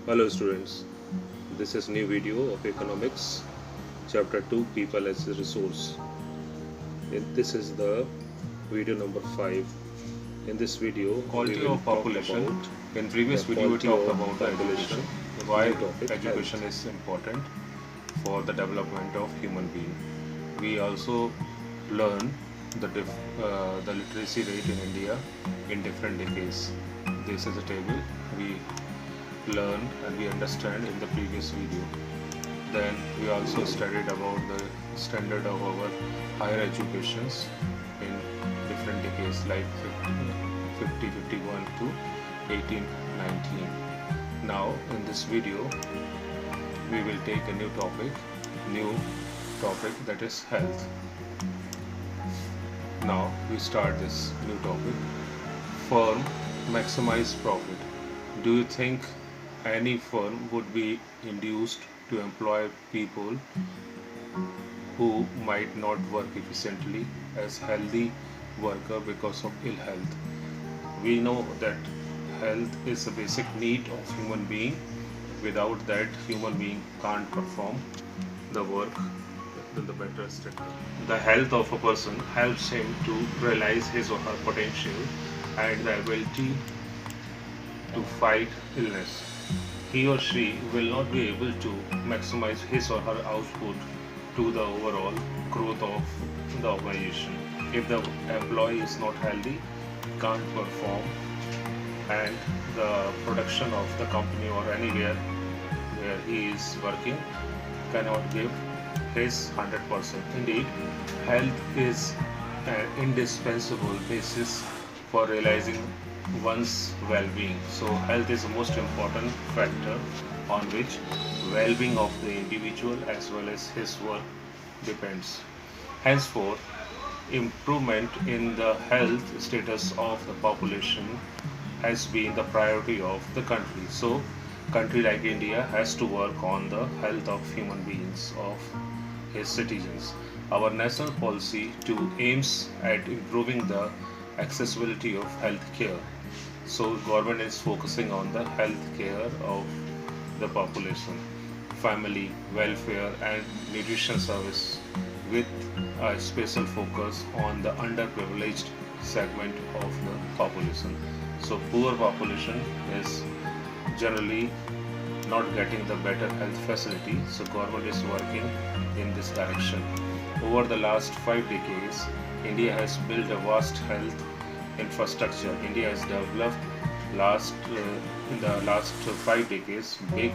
Hello students, this is new video of economics chapter 2 people as a resource. This is the video number 5. In this video we Quality will of talk population. about In the previous video we quality talked of about the education, population, why new topic education health. is important for the development of human being. We also learn the literacy rate in India in different decades. This is a table we learned and we understand in the previous video. Then we also studied about the standard of our higher educations in different decades like 50, 51 to 18, 19. Now in this video we will take a new topic that is health. Now we start this new topic. Firm maximize profit. Do you think any firm would be induced to employ people who might not work efficiently as healthy worker because of ill health? We know that health is a basic need of human being. Without that, human being can't perform the work in the better state. The health of a person helps him to realize his or her potential and the ability to fight illness. He or she will not be able to maximize his or her output to the overall growth of the organization. If the employee is not healthy, can't perform, and the production of the company or anywhere where he is working cannot give his 100%. Indeed, health is an indispensable basis for realizing one's well-being. So health is the most important factor on which well-being of the individual as well as his work depends. Henceforth, improvement in the health status of the population has been the priority of the country. So country like India has to work on the health of human beings, of his citizens. Our national policy to aims at improving the accessibility of health care. So government is focusing on the health care of the population, family, welfare and nutrition service with a special focus on the underprivileged segment of the population. So poor population is generally not getting the better health facility, so government is working in this direction. Over the last 5 decades, India has built a vast health infrastructure. India has developed in the last 5 decades big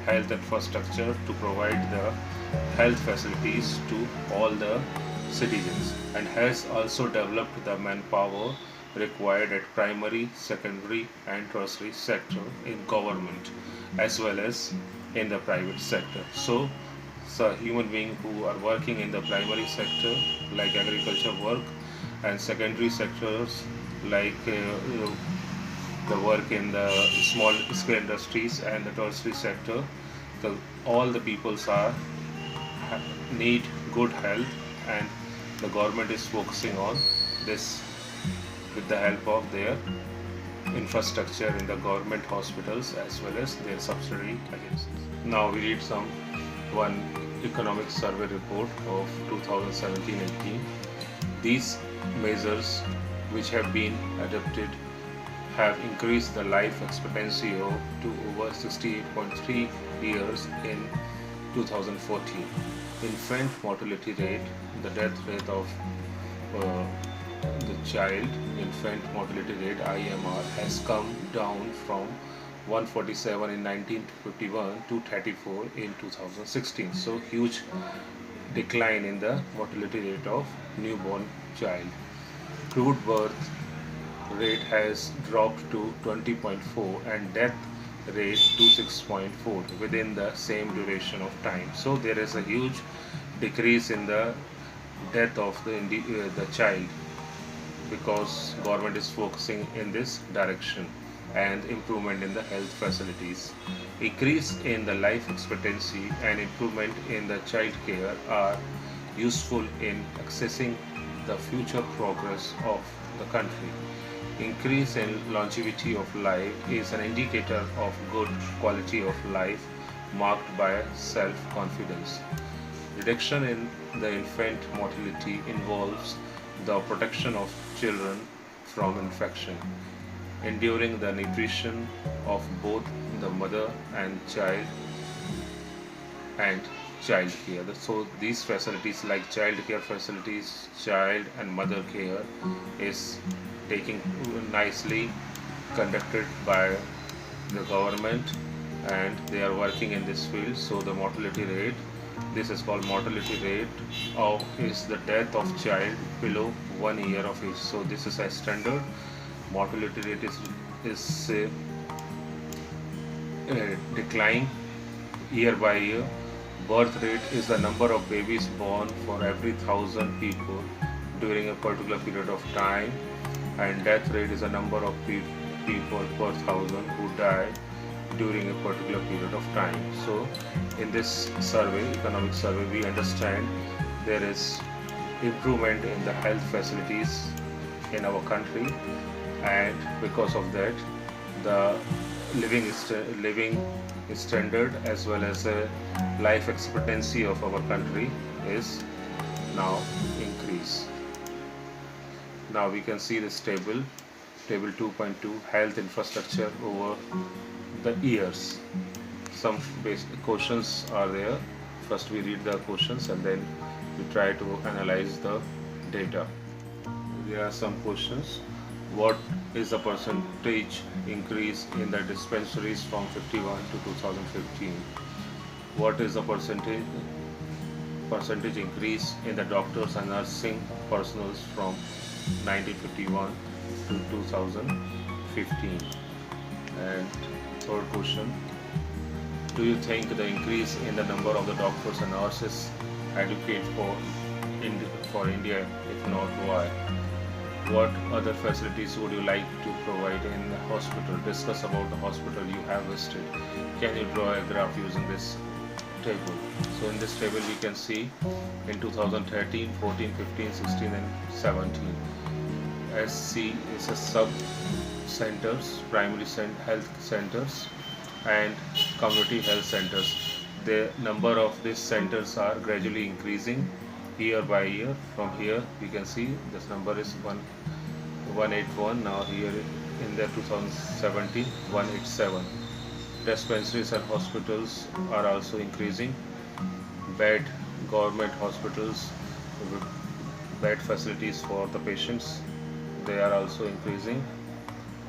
health infrastructure to provide the health facilities to all the citizens and has also developed the manpower required at primary, secondary and tertiary sector in government as well as in the private sector. So human beings who are working in the primary sector like agriculture work and secondary sectors like the work in the small scale industries and the tertiary sector, all the peoples are need good health and the government is focusing on this with the help of their infrastructure in the government hospitals as well as their subsidiary agencies. Now we read some one economic survey report of 2017-18. These measures which have been adopted have increased the life expectancy to over 68.3 years in 2014. Infant mortality rate, the death rate of uh, the child infant mortality rate IMR has come down from 147 in 1951 to 34 in 2016. So huge decline in the mortality rate of newborn child. Crude birth rate has dropped to 20.4 and death rate to 6.4 within the same duration of time. So there is a huge decrease in the death of the child because government is focusing in this direction and improvement in the health facilities. Increase in the life expectancy and improvement in the child care are useful in accessing the future progress of the country. Increase in longevity of life is an indicator of good quality of life marked by self-confidence. Reduction in the infant mortality involves the protection of children from infection, ensuring the nutrition of both the mother and child care. So these facilities like child care facilities, child and mother care is taking nicely conducted by the government, and they are working in this field. So the mortality rate, this is called mortality rate of is the death of child below 1 year of age. So this is a standard mortality rate is decline year by year. Birth rate is the number of babies born for every 1,000 people during a particular period of time, and death rate is the number of people per 1,000 who die during a particular period of time. So, in this survey, economic survey, we understand there is improvement in the health facilities in our country, and because of that, the living standard as well as the life expectancy of our country is now increased. Now we can see this table 2.2, health infrastructure over the years. Some basic questions are there. First we read the questions and then we try to analyze the data. There are some questions. What is the percentage increase in the dispensaries from 51 to 2015? What is the percentage increase in the doctors and nursing personnel from 1951 to 2015? And third question, do you think the increase in the number of the doctors and nurses adequate for India? If not, why? What other facilities would you like to provide in the hospital? Discuss about the hospital you have visited. Can you draw a graph using this table? So in this table we can see in 2013, 14, 15, 16 and 17. SC is a sub centers, primary health centers and community health centers. The number of these centers are gradually increasing year by year. From here we can see this number is 181. Now here in the 2017 187. Dispensaries and hospitals are also increasing. Government hospitals with bed facilities for the patients, they are also increasing.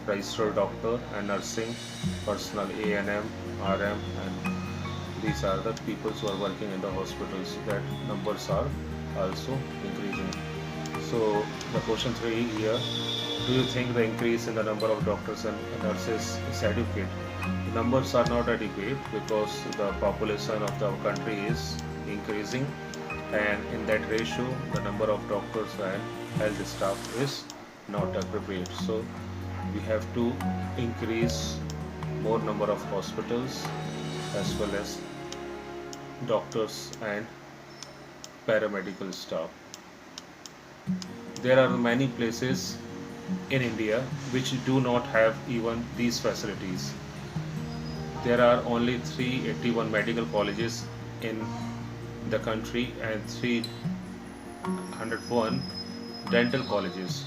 Registered doctor and nursing personnel, ANM, RM, and these are the people who are working in the hospitals. That numbers are also increasing. So the question 3 here, do you think the increase in the number of doctors and nurses is adequate? The numbers are not adequate because the population of the country is increasing, and in that ratio the number of doctors and health staff is not appropriate. So we have to increase more number of hospitals as well as doctors and paramedical staff. There are many places in India which do not have even these facilities. There are only 381 medical colleges in the country and 301 dental colleges.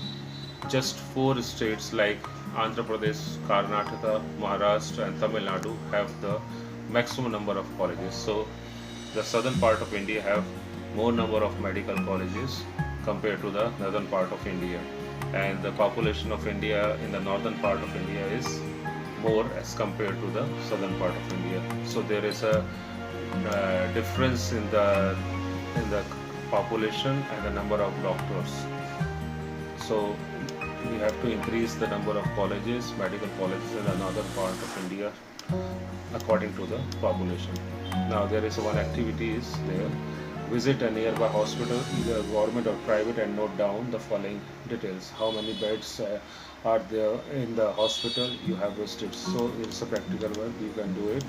Just 4 states like Andhra Pradesh, Karnataka, Maharashtra and Tamil Nadu have the maximum number of colleges. So the southern part of India have more number of medical colleges compared to the northern part of India, and the population of India in the northern part of India is more as compared to the southern part of India. So there is a difference in the population and the number of doctors. So we have to increase the number of colleges, medical colleges in the northern part of India according to the population. Now there is one activity is there. Visit a nearby hospital, either government or private, and note down the following details. How many beds are there in the hospital you have visited? So it's a practical work, you can do it.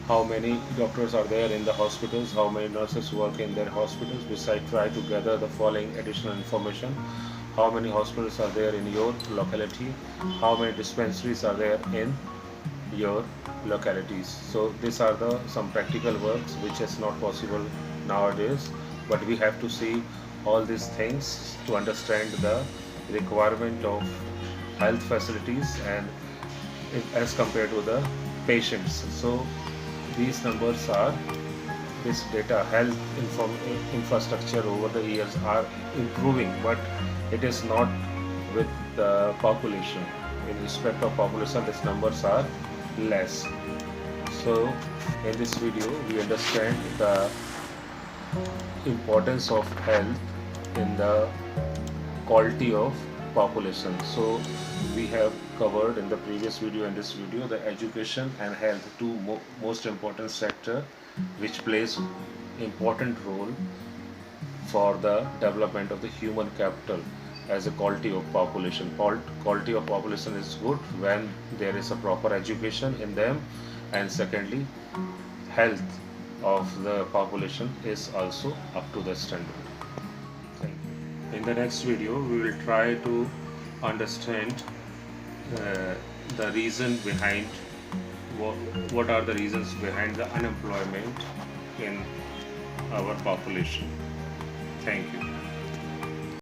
How many doctors are there in the hospitals? How many nurses work in their hospitals? Besides, try to gather the following additional information. how many hospitals are there in your locality, how many dispensaries are there in your localities. So these are the some practical works which is not possible nowadays, but we have to see all these things to understand the requirement of health facilities and as compared to the patients. So these numbers are this data health infrastructure over the years are improving, but it is not with the population. In respect of population, these numbers are less. So in this video we understand the importance of health in the quality of population. So we have covered in the previous video and this video the education and health, two most important sector which plays important role for the development of the human capital as a quality of population. Quality of population is good when there is a proper education in them, and secondly, health of the population is also up to the standard. Thank you. In the next video, we will try to understand the reason behind what are the reasons behind the unemployment in our population. Thank you.